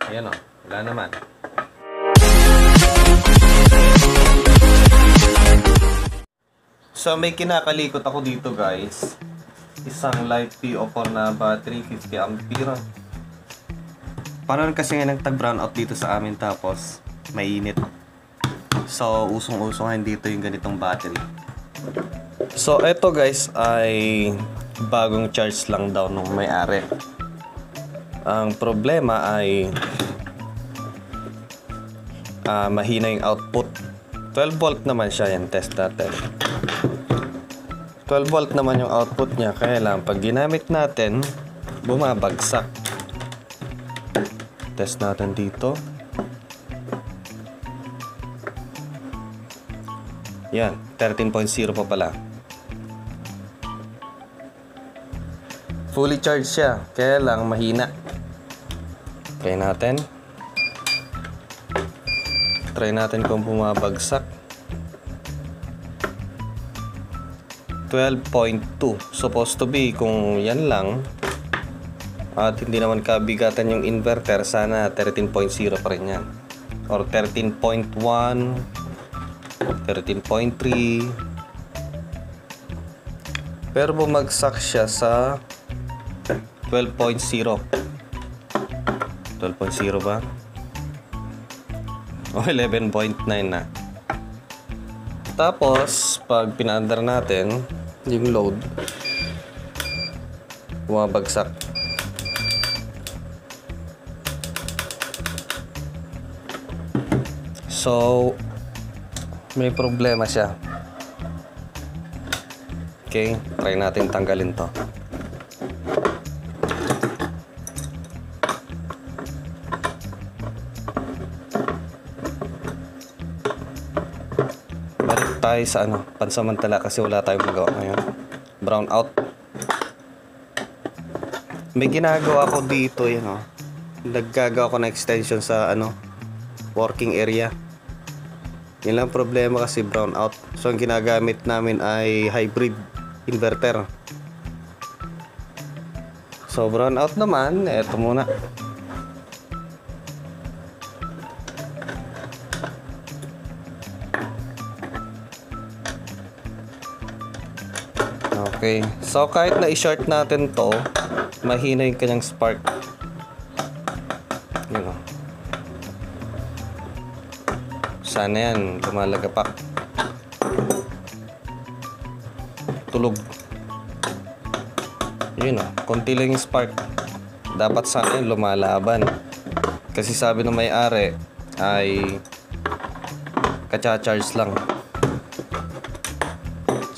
Ayan o, wala naman. So may kinakalikot ako dito guys. Isang light PO4 na battery, 50 ampere. Parang kasi nga nagtag brownout dito sa amin tapos mainit. So usong-usong dito yung ganitong battery. So eto guys ay bagong charge lang daw nung may-ari. Ang problema ay mahina yung output. 12 volt naman siya, yan test natin. 12 volt naman yung output niya, kaya lang pag ginamit natin bumabagsak. Test natin dito. Yan, 13.0 pa pala. Fully charged siya, kaya lang mahina. Try natin. Try natin kung bumabagsak. 12.2. Supposed to be kung yan lang at hindi naman kabigatan yung inverter, sana 13.0 pa rin yan. Or 13.1, 13.3. Pero bumagsak siya sa 12.0. 12.0 ba? O 11.9 na. Tapos pag pinaandar natin yung load, bumabagsak. So may problema siya. Okay, try natin tanggalin to. Balik tayo sa pansamantala kasi wala tayong magawa ngayon. Brown out. May ginagawa ko dito, yan naggagawa ko na extension sa working area. Yun lang problema kasi brown out. So ang ginagamit namin ay hybrid inverter. So brown out naman, eto muna. Okay, so kahit na i-short natin to, mahina yung kanyang spark. Yun. Sana yan, lumalagapak. Tulog. Yun konti lang yung spark. Dapat sana yan lumalaban. Kasi sabi ng may-ari ay kacha-charge lang.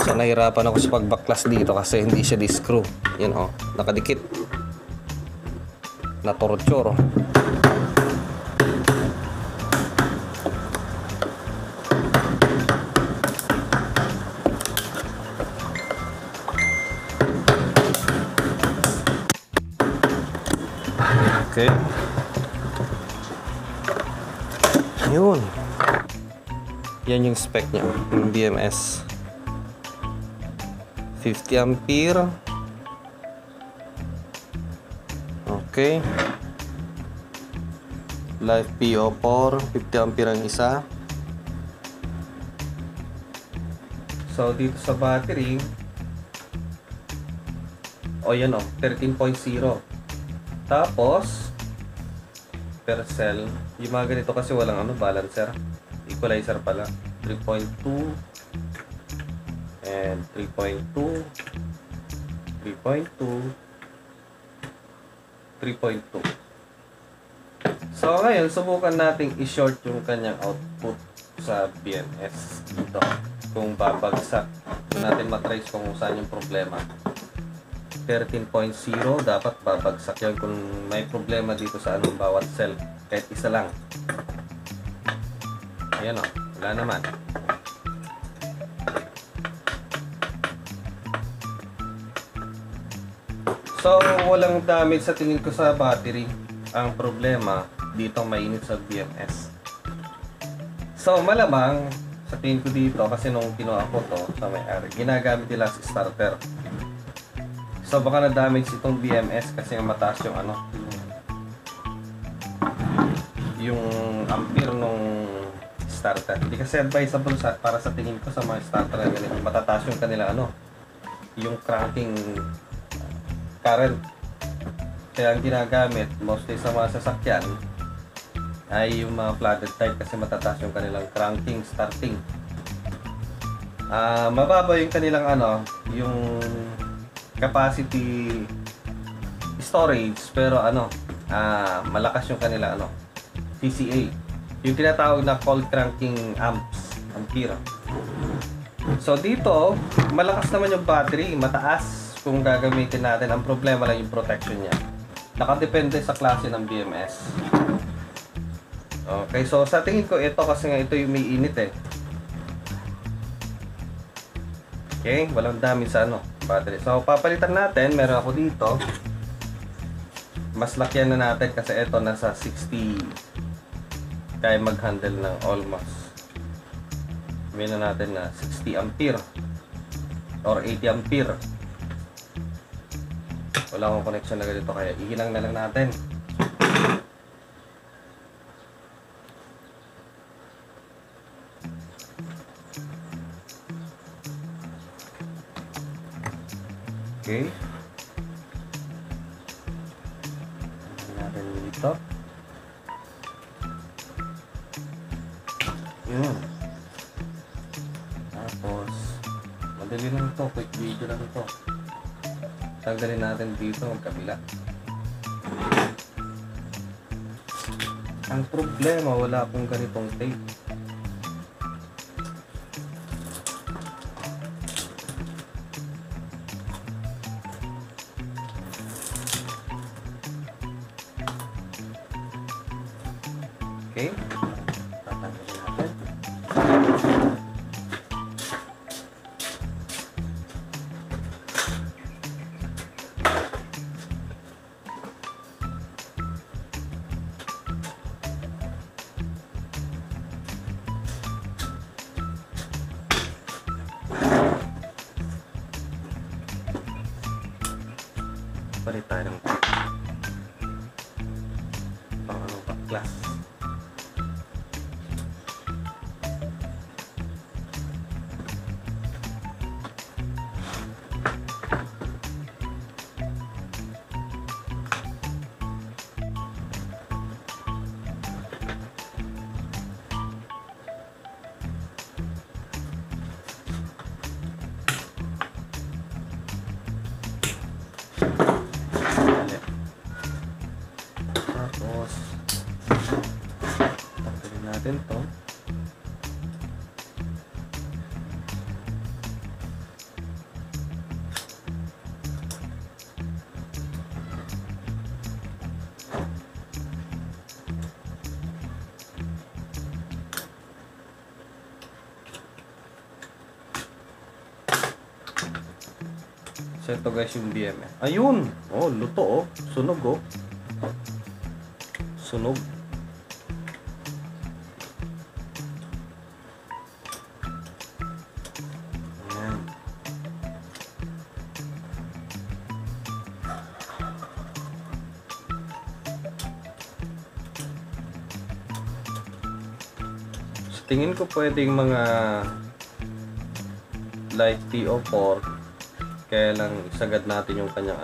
So nahirapan ako sa pagbaklas dito kasi hindi siya di-screw. Yun nakadikit. Natorture. Okay. Yun. Yan yung spec niya, yung BMS. 50 ampere. Okay. Live PO4, 50 ampere ang isa. So dito sa battery, yan 13.0. Tapos per cell, yung mga ganito kasi walang balancer, equalizer pala. 3.2 and 3.2, 3.2, 3.2. So ngayon subukan nating i-short yung kanyang output sa BMS dito. Kung babagsak, natin matrace kung saan yung problema. 13.0 dapat babagsak yan kung may problema dito sa bawat cell, kahit isa lang. Ayan wala naman. So walang damage sa tingin ko sa battery. Ang problema dito mainit sa BMS. So malamang sa tingin ko dito, kasi nung kinuha ko to sa may-ari, ginagamit nila sa starter. So baka na-damage itong BMS kasi mataas yung yung ampere nung starter. Hindi kasi advisable para sa tingin ko sa mga starter na ganito. Matataas yung kanila yung cranking current. Kaya ang ginagamit mostly sa mga sasakyan ay yung mga flooded type kasi matataas yung kanilang cranking starting. Mababa yung kanilang yung capacity storage, pero malakas yung kanila PCA. Yung tinatawag na cold cranking ampere. So dito, malakas naman yung battery, mataas kung gagamitin natin. Ang problema lang yung protection niya. Nakadepende sa klase ng BMS. Okay, so sa tingin ko ito kasi nga ito yung may init eh. Okay, walang dami sa battery. So papalitan natin, meron ako dito. Mas lakyan na natin kasi ito nasa 60. Kaya mag-handle ng almost. Sabihin na natin na 60 ampere or 80 ampere. Wala akong connection na ganito kaya ihinang na lang natin. Okay. Natin dito. Yun. Tapos, madali lang ito. Quick video lang ito. Tanggalin natin dito ang kabila. Ang problema, wala akong ganitong tape. Okay. Tatanggalin natin. Palit tayo ng pang class. Tapos tanggalin natin to. So ito guys yung BMS. Ayun! Oh, luto oh. Sunog oh. Sunog. Ayan. So, tingin ko pwedeng mga light TO4 kaya lang isagad natin yung kanyang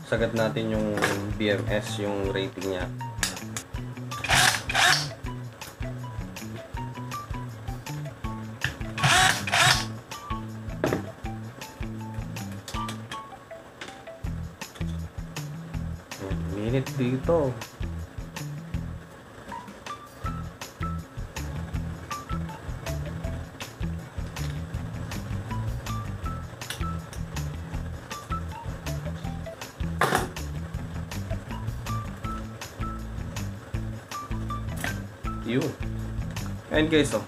sagad natin yung BMS, yung rating niya. Minute dito. Yun. Ayan guys, oh.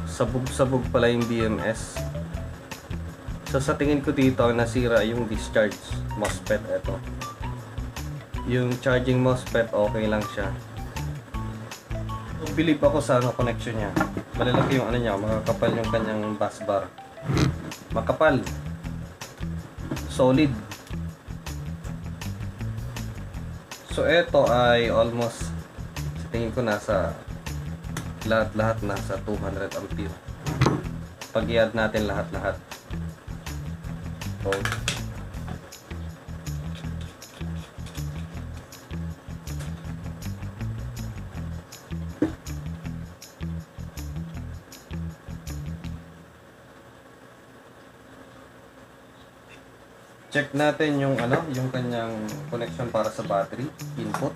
Sabog-sabog pala yung BMS. So sa tingin ko dito, nasira yung discharge MOSFET. Ito. Yung charging MOSFET, okay lang siya. Believe ako sa connection niya. Malalaki yung niya, makakapal yung kanyang bus bar. Makapal. Solid. So ito ay almost, sa tingin ko nasa lahat nasa 200 ampere. Pag i-add natin lahat. So, check natin yung yung kanyang connection para sa battery input.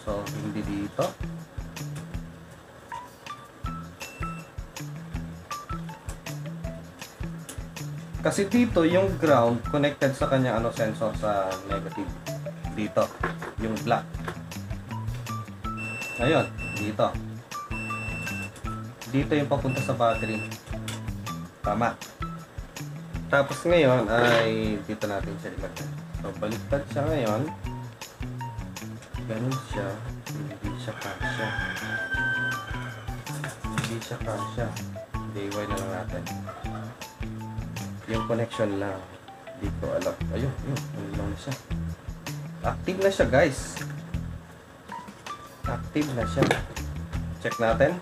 So, hindi dito. Kasi dito yung ground connected sa kanyang sensor sa negative. Dito, yung black. Ayun, dito. Dito yung papunta sa battery. Tama. Tapos ngayon ay dito natin siya ilagay. So baliktad siya ngayon. Ganun siya. Hindi siya kasya. DIY na lang natin. Yung connection lang. Hindi ko alam. Ayun. Ano lang siya. Active na siya, guys. Active na siya. Check natin.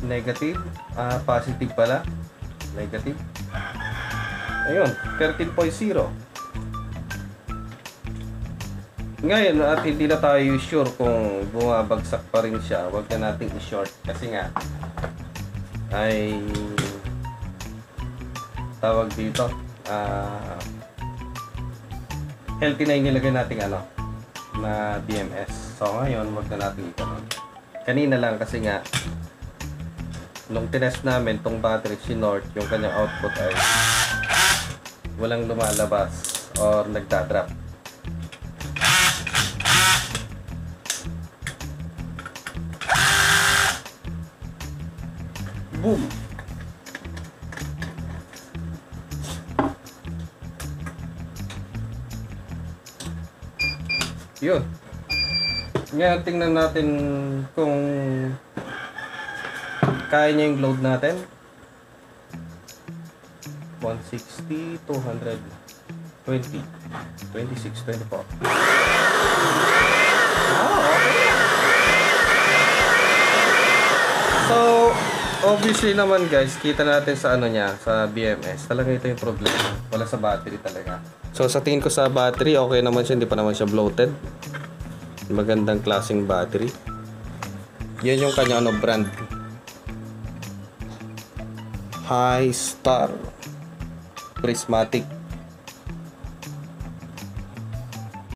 Negative, positive pala. Negative. Ayun, 13.0. Ngayon, at hindi na tayo sure kung bumabagsak pa rin siya, wag na nating i-short kasi nga ay tawag dito healthy na yung nilagay nating na BMS. So ngayon, wag na nating ikanon. Kanina lang kasi nga nung tinest namin tong battery sinort, yung kanyang output ay walang lumalabas or nagdadrop. Boom! Yun. Ngayon tingnan natin kung kaya niya yung load natin. 160, 220, 26, 24. So, obviously naman guys, kita natin sa niya, sa BMS. Talaga ito yung problema. Wala sa battery talaga. So, sa tingin ko sa battery, okay naman siya. Hindi pa naman siya bloated. Magandang klaseng battery. Yan yung kanya brand. High Star Prismatic.